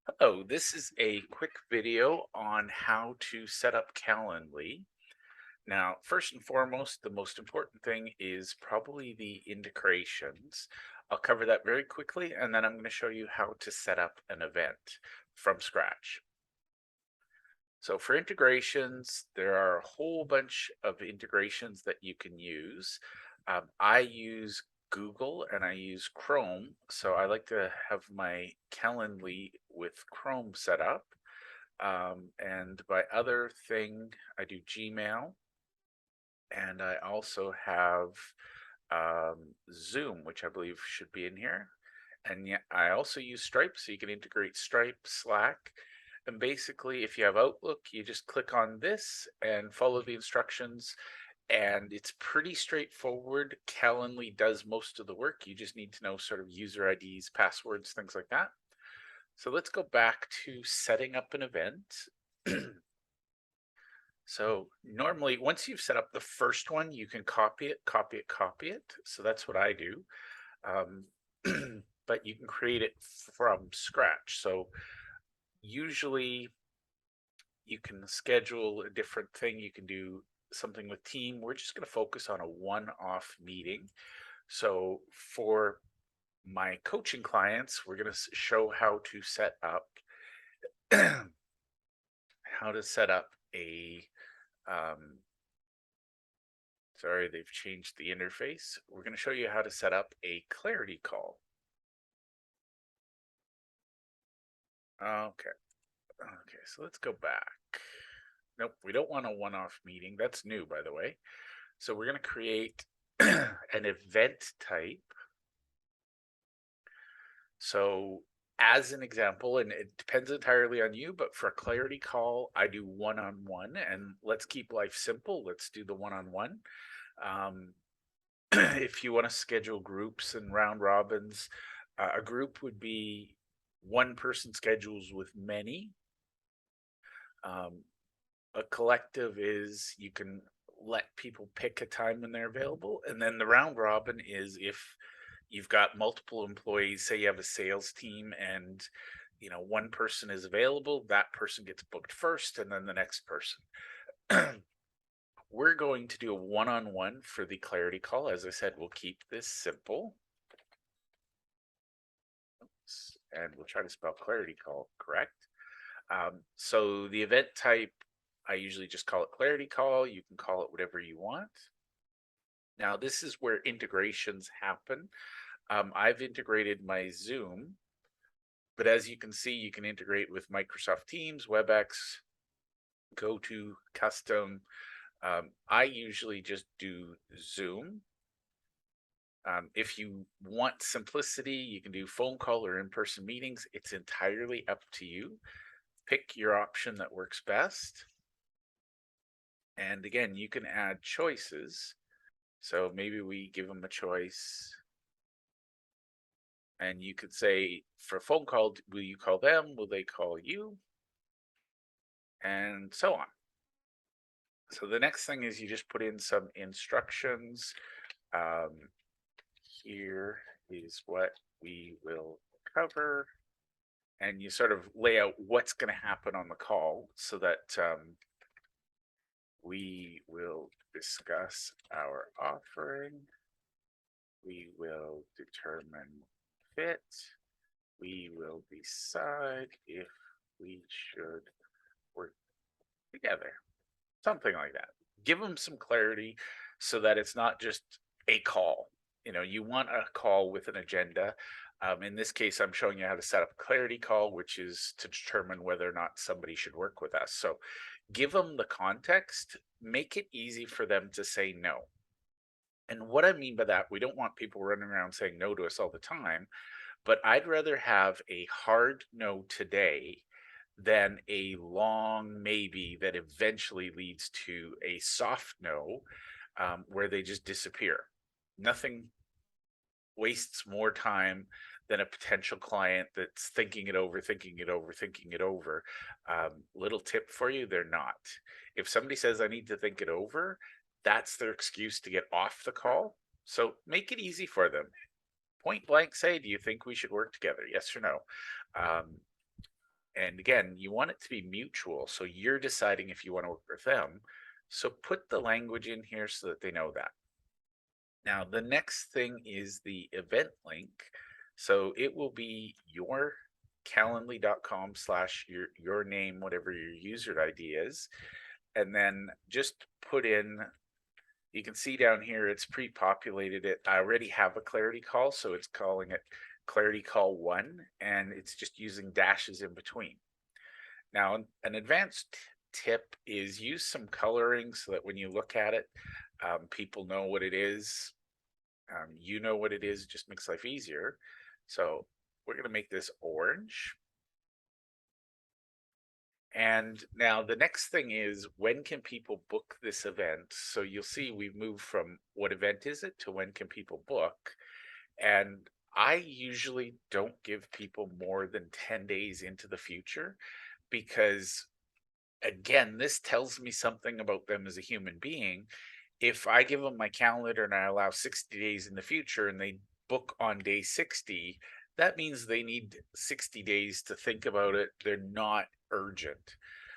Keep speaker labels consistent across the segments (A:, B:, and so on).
A: Hello, this is a quick video on how to set up Calendly. Now, first and foremost, the most important thing is probably the integrations. I'll cover that very quickly, and then I'm going to show you how to set up an event from scratch. So for integrations, there are a whole bunch of integrations that you can use. I use Google and I use Chrome. So I like to have my Calendly with Chrome set up. And by other thing, I do Gmail, and I also have Zoom, which I believe should be in here. And yeah, I also use Stripe, so you can integrate Stripe, Slack. And basically, if you have Outlook, you just click on this and follow the instructions. And it's pretty straightforward. Calendly does most of the work. You just need to know sort of user IDs, passwords, things like that. So let's go back to setting up an event. So normally, once you've set up the first one, you can copy it, copy it, copy it. So that's what I do. Um, but you can create it from scratch. So usually you can schedule a different thing. You can do something with team. We're just going to focus on a one-off meeting. So for my coaching clients, we're going to show how to set up a sorry, they've changed the interface. We're going to show you how to set up a clarity call. Okay. Okay, so let's go back. Nope, we don't want a one-off meeting. That's new, by the way. So we're going to create an event type. So as an example, and it depends entirely on you, but for a clarity call, I do one-on-one, and let's keep life simple. Let's do the one-on-one. If you want to schedule groups and round robins, a group would be one person schedules with many. A collective is you can let people pick a time when they're available. And then the round robin is if you've got multiple employees, say you have a sales team and one person is available, that person gets booked first and then the next person. We're going to do a one-on-one for the clarity call. As I said, we'll keep this simple. And we'll try to spell clarity call correct. So the event type, I usually just call it clarity call. You can call it whatever you want. Now, this is where integrations happen. I've integrated my Zoom, but as you can see, you can integrate with Microsoft Teams, WebEx, GoTo, Custom. I usually just do Zoom. If you want simplicity, you can do phone call or in-person meetings. It's entirely up to you. Pick your option that works best. And again, you can add choices. So maybe we give them a choice. And you could say, for a phone call, will you call them? Will they call you? And so on. So the next thing is you just put in some instructions. Here is what we will cover. And you sort of lay out what's going to happen on the call so that we will discuss our offering. We will determine fit. We will decide if we should work together. Something like that. Give them some clarity so that it's not just a call. You want a call with an agenda. In this case, I'm showing you how to set up a clarity call, which is to determine whether or not somebody should work with us. So give them the context, make it easy for them to say no. And what I mean by that, we don't want people running around saying no to us all the time, but I'd rather have a hard no today than a long maybe that eventually leads to a soft no, where they just disappear. Nothing wastes more time than a potential client that's thinking it over, thinking it over, thinking it over. Little tip for you, they're not. If somebody says, I need to think it over, that's their excuse to get off the call. So make it easy for them. Point blank say, do you think we should work together? Yes or no? And again, you want it to be mutual. So you're deciding if you want to work with them. So put the language in here so that they know that. Now, the next thing is the event link. So it will be your calendly.com slash your name, whatever your user ID is. And then just put in, you can see down here, it's pre-populated it. I already have a clarity call, so it's calling it clarity call 1, and it's just using dashes in between. Now, an advanced tip is use some coloring so that when you look at it, people know what it is. You know what it is, it just makes life easier. So we're going to make this orange. And now the next thing is, when can people book this event? So you'll see we've moved from what event is it to when can people book. And I usually don't give people more than 10 days into the future, because again, this tells me something about them as a human being. If I give them my calendar and I allow 60 days in the future and they book on day 60, that means they need 60 days to think about it. They're not urgent.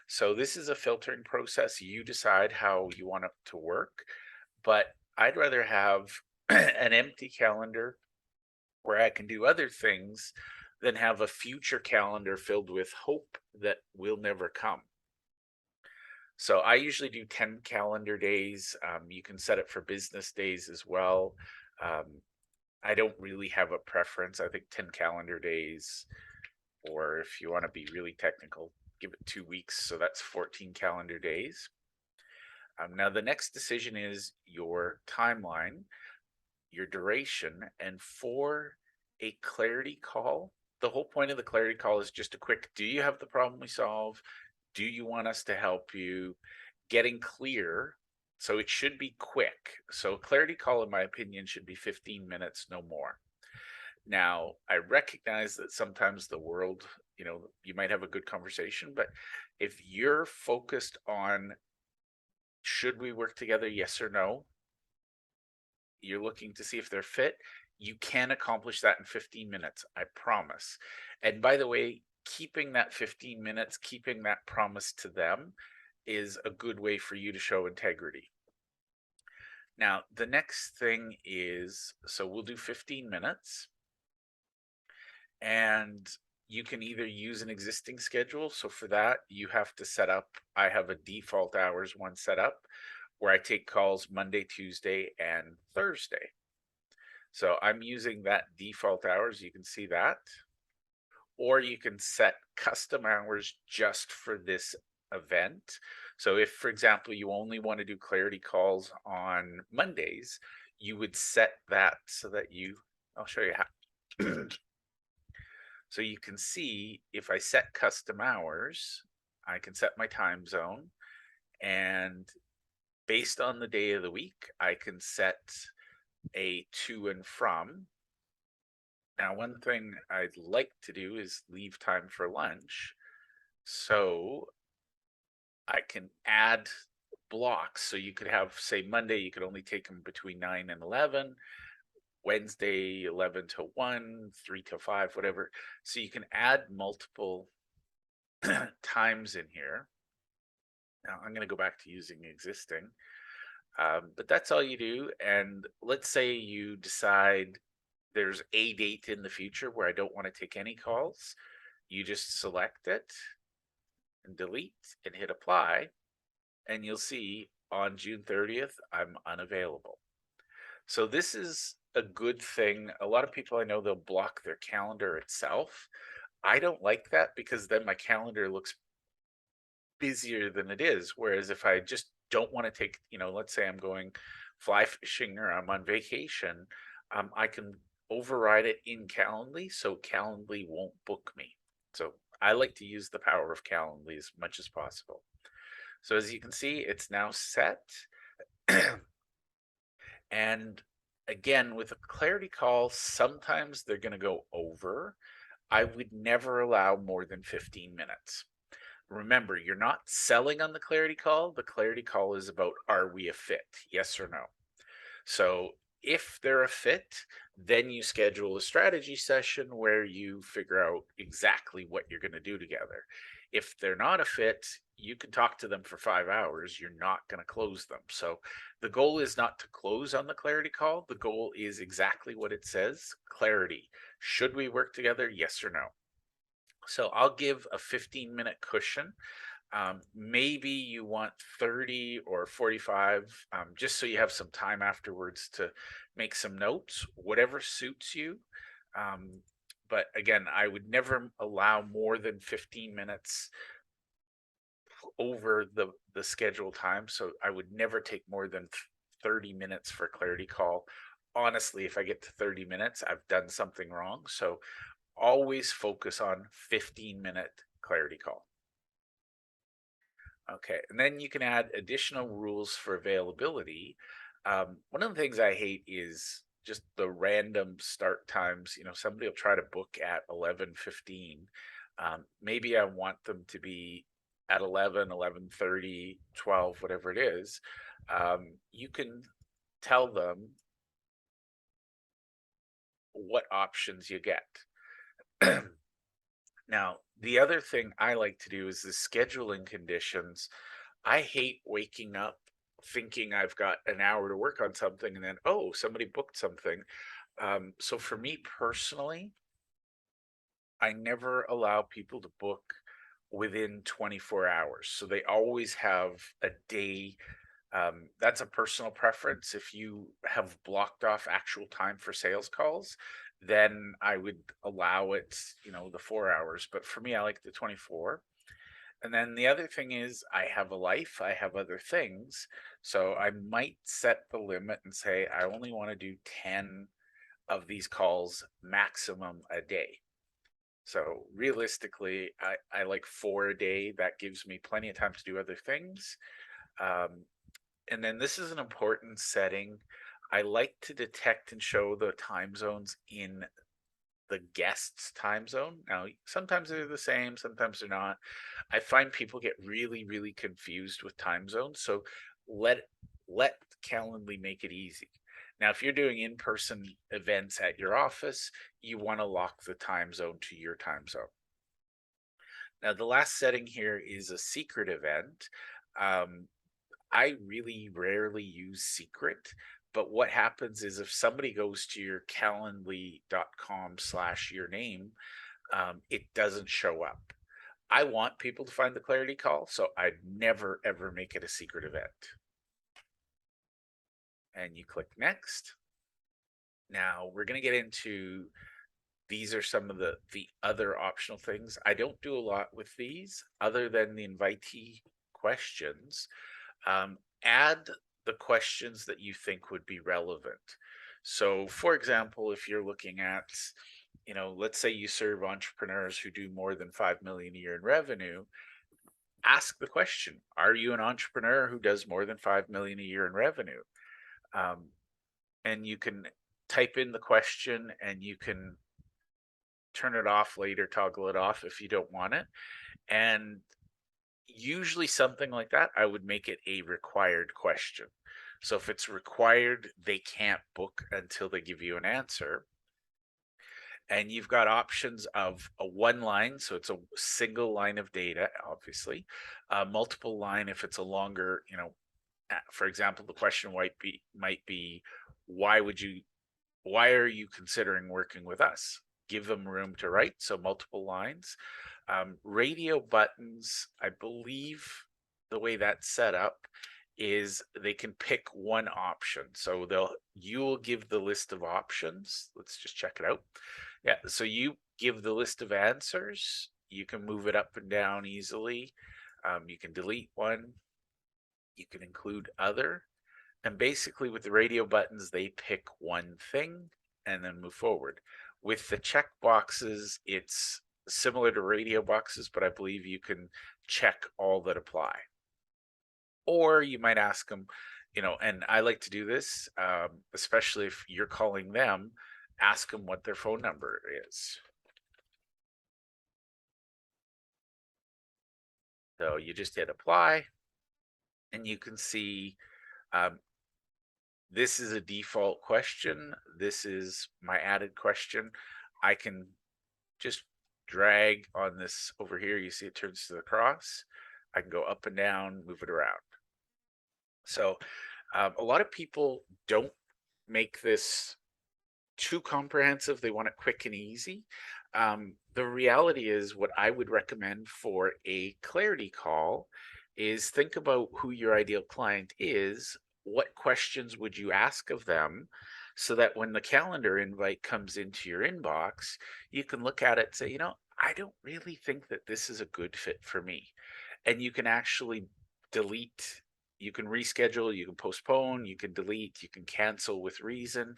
A: So this is a filtering process. You decide how you want it to work, but I'd rather have an empty calendar where I can do other things than have a future calendar filled with hope that will never come. So I usually do 10 calendar days. You can set it for business days as well. Um, I don't really have a preference. I think 10 calendar days, or if you want to be really technical, give it 2 weeks. So that's 14 calendar days. Now, the next decision is your timeline, your duration, and for a clarity call, the whole point of the clarity call is just a quick, do you have the problem we solve? Do you want us to help you? Getting clear. So it should be quick. So a clarity call, in my opinion, should be 15 minutes, no more. Now, I recognize that sometimes the world, you might have a good conversation, but if you're focused on, should we work together, yes or no, you're looking to see if they're fit, you can accomplish that in 15 minutes, I promise. And by the way, keeping that 15 minutes, keeping that promise to them is a good way for you to show integrity. Now, the next thing is, so we'll do 15 minutes, and you can either use an existing schedule. So for that, you have to set up, I have a default hours one set up where I take calls Monday, Tuesday, and Thursday. So I'm using that default hours. You can see that. Or you can set custom hours just for this event. So if, for example, you only want to do clarity calls on Mondays, you would set that so that I'll show you how. So you can see if I set custom hours, I can set my time zone, and based on the day of the week, I can set a to and from. Now, one thing I'd like to do is leave time for lunch. So I can add blocks. So you could have, say, Monday, you could only take them between 9 and 11, Wednesday, 11 to 1, 3 to 5, whatever. So you can add multiple times in here. Now I'm going to go back to using existing. But that's all you do. And let's say you decide there's a date in the future where I don't want to take any calls. You just select it and delete and hit apply. And you'll see on June 30th, I'm unavailable. So this is a good thing. A lot of people I know, they'll block their calendar itself. I don't like that, because then my calendar looks busier than it is. Whereas if I just don't want to take, let's say I'm going fly fishing or I'm on vacation, I can override it in Calendly, so Calendly won't book me. So I like to use the power of Calendly as much as possible. So as you can see, it's now set. And again, with a clarity call, sometimes they're going to go over. I would never allow more than 15 minutes. Remember, you're not selling on the clarity call. The clarity call is about, are we a fit? Yes or no? So if they're a fit, Then you schedule a strategy session where you figure out exactly what you're going to do together. If they're not a fit, you can talk to them for 5 hours. You're not going to close them. So the goal is not to close on the clarity call. The goal is exactly what it says, clarity. Should we work together? Yes or no. So I'll give a 15-minute cushion. Maybe you want 30 or 45, just so you have some time afterwards to make some notes, whatever suits you. Um, but again, I would never allow more than 15 minutes over the scheduled time. So I would never take more than 30 minutes for a clarity call. Honestly, if I get to 30 minutes, I've done something wrong. So always focus on 15-minute clarity call. Okay, and then you can add additional rules for availability. One of the things I hate is just the random start times. Somebody will try to book at 11:15. Maybe I want them to be at 11, 11:30, 12, whatever it is. You can tell them what options you get. Now, the other thing I like to do is the scheduling conditions. I hate waking up thinking I've got an hour to work on something and then, oh, somebody booked something. So for me personally, I never allow people to book within 24 hours. So they always have a day. That's a personal preference. If you have blocked off actual time for sales calls, then I would allow it, the 4 hours. But for me, I like the 24. And then the other thing is, I have a life, I have other things. So I might set the limit and say, I only want to do 10 of these calls maximum a day. So realistically, I like 4 a day. That gives me plenty of time to do other things. Um, and then this is an important setting. I like to detect and show the time zones in the guest's time zone. Now, sometimes they're the same, sometimes they're not. I find people get really, really confused with time zones. So let Calendly make it easy. Now, if you're doing in-person events at your office, you want to lock the time zone to your time zone. Now, the last setting here is a secret event. I really rarely use secret, but what happens is if somebody goes to your calendly.com/your name, it doesn't show up. I want people to find the clarity call, so I'd never ever make it a secret event. And you click next. Now we're going to get into, these are some of the other optional things. I don't do a lot with these other than the invitee questions. Add the questions that you think would be relevant. So for example, if you're looking at, let's say you serve entrepreneurs who do more than 5 million a year in revenue, ask the question, are you an entrepreneur who does more than 5 million a year in revenue? And you can type in the question and you can turn it off later, toggle it off if you don't want it. And usually something like that, I would make it a required question. So if it's required, they can't book until they give you an answer. And you've got options of a one line, so it's a single line of data, obviously, multiple line if it's a longer, for example, the question might be, why are you considering working with us? Give them room to write, so multiple lines. Radio buttons, I believe the way that's set up is they can pick one option. So you'll give the list of options. Let's just check it out. Yeah, so you give the list of answers. You can move it up and down easily. You can delete one. You can include other. And basically with the radio buttons, they pick one thing and then move forward. With the check boxes, it's similar to radio boxes, but I believe you can check all that apply. Or you might ask them, and I like to do this, especially if you're calling them, ask them what their phone number is. So you just hit apply and you can see this is a default question. This is my added question. I can just drag on this over here. You see it turns to the cross. I can go up and down, move it around. So a lot of people don't make this too comprehensive. They want it quick and easy. The reality is, what I would recommend for a clarity call is think about who your ideal client is. What questions would you ask of them so that when the calendar invite comes into your inbox, you can look at it and say, I don't really think that this is a good fit for me. And you can actually delete, you can reschedule, you can postpone, you can delete, you can cancel with reason.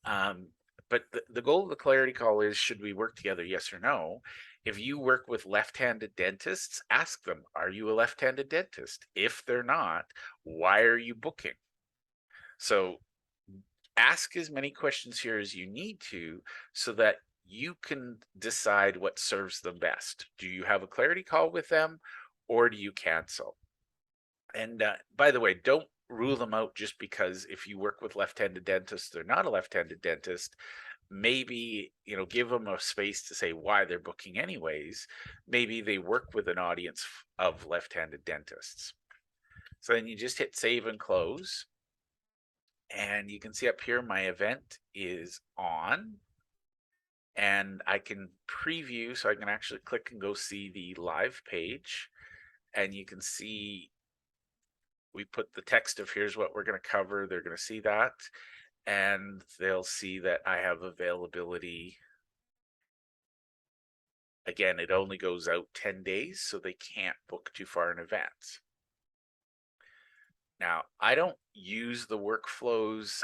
A: Um, but the goal of the clarity call is, should we work together? Yes or no. If you work with left-handed dentists, ask them, are you a left-handed dentist? If they're not, why are you booking? So ask as many questions here as you need to so that you can decide what serves them best. Do you have a clarity call with them, or do you cancel? And by the way, don't rule them out just because if you work with left-handed dentists, they're not a left-handed dentist. Maybe, give them a space to say why they're booking anyways. Maybe they work with an audience of left-handed dentists. So then you just hit save and close. And you can see up here, my event is on. And I can preview, so I can actually click and go see the live page. And you can see we put the text of here's what we're going to cover. They're going to see that, and they'll see that I have availability. Again, it only goes out 10 days, so they can't book too far in advance. Now, I don't use the workflows.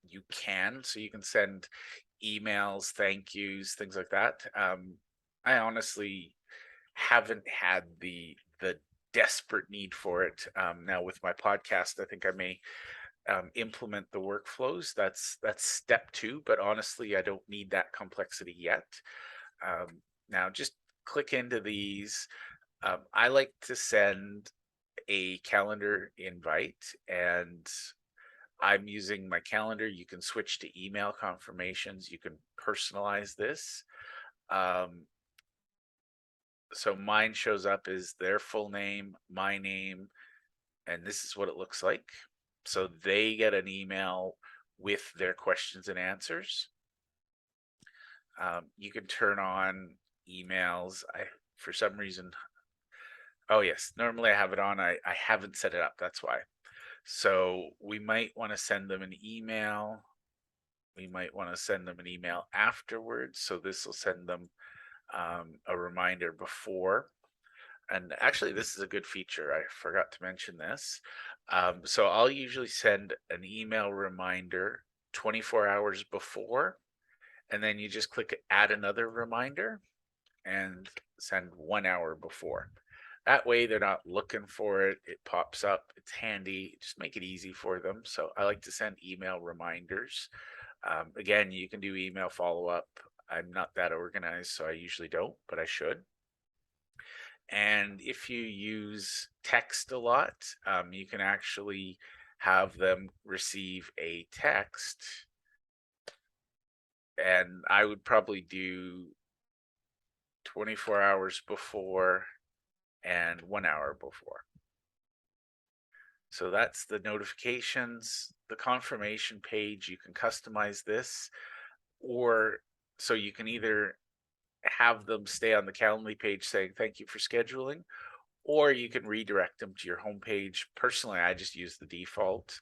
A: You can, so you can send emails, thank yous, things like that. I honestly haven't had the desperate need for it. Now with my podcast, I think I may implement the workflows. That's step 2, but honestly, I don't need that complexity yet. Now just click into these. I like to send a calendar invite, and I'm using my calendar. You can switch to email confirmations. You can personalize this. So mine shows up as their full name, my name, and this is what it looks like. So they get an email with their questions and answers. You can turn on emails. For some reason, oh yes, normally I have it on. I haven't set it up, that's why. So we might want to send them an email. We might want to send them an email afterwards. So this will send them a reminder before. And actually, this is a good feature. I forgot to mention this. So I'll usually send an email reminder 24 hours before, and then you just click add another reminder and send 1 hour before. That way they're not looking for it. It pops up. It's handy. Just make it easy for them. So I like to send email reminders. Again, you can do email follow-up. I'm not that organized, so I usually don't, but I should. And if you use text a lot, you can actually have them receive a text. And I would probably do 24 hours before and 1 hour before. So that's the notifications. The confirmation page, you can customize this, or so you can either have them stay on the Calendly page saying thank you for scheduling, or you can redirect them to your homepage. Personally, I just use the default.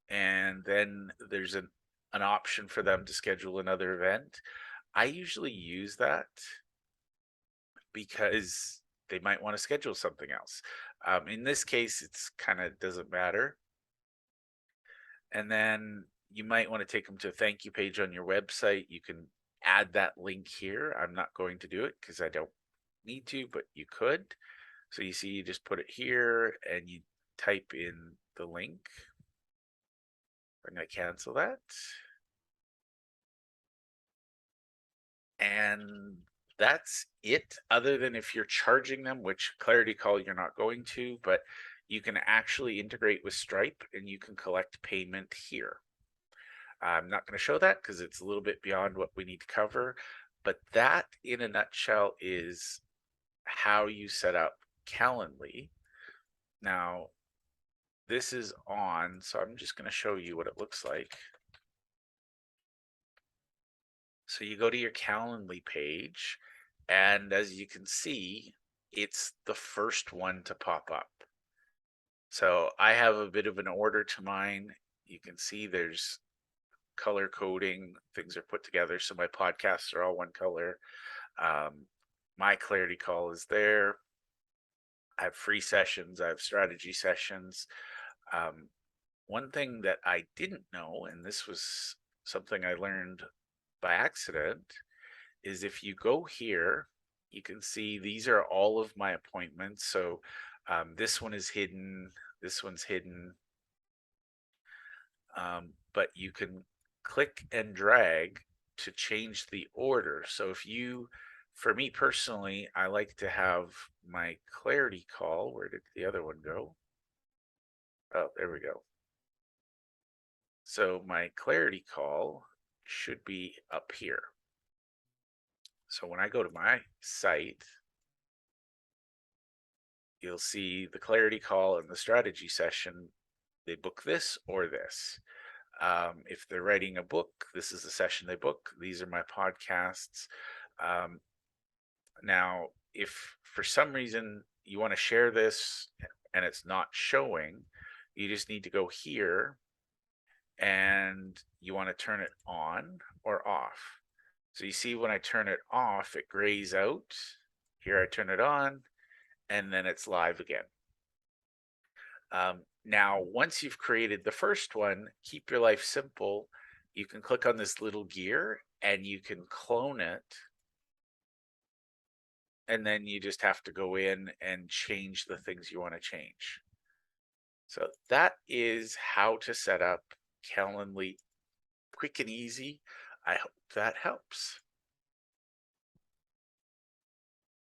A: And then there's an option for them to schedule another event. I usually use that because they might want to schedule something else. In this case, it's kind of doesn't matter. And then you might want to take them to a thank you page on your website. You can add that link here. I'm not going to do it because I don't need to, but you could. So you see, you just put it here and you type in the link. I'm going to cancel that. And that's it, other than if you're charging them, which Clarity Call you're not going to, but you can actually integrate with Stripe and you can collect payment here. I'm not going to show that because it's a little bit beyond what we need to cover, but that in a nutshell is how you set up Calendly. Now, this is on, so I'm just going to show you what it looks like. So you go to your Calendly page, and as you can see, it's the first one to pop up. So I have a bit of an order to mine. You can see there's color coding, things are put together. So my podcasts are all one color. My clarity call is there. I have free sessions, I have strategy sessions. One thing that I didn't know, and this was something I learned by accident, is if you go here, you can see these are all of my appointments. So this one is hidden, this one's hidden, but you can click and drag to change the order. So if you, for me personally, I like to have my clarity call. Where did the other one go? Oh, there we go. So my clarity call should be up here. So when I go to my site, you'll see the clarity call and the strategy session. They book this or this. If they're writing a book, this is the session they book. These are my podcasts. Now, if for some reason you want to share this and it's not showing, you just need to go here and you want to turn it on or off. So you see when I turn it off, it grays out. Here I turn it on and then it's live again. Now, once you've created the first one, keep your life simple. You can click on this little gear and you can clone it. And then you just have to go in and change the things you want to change. So that is how to set up Calendly quick and easy. I hope that helps.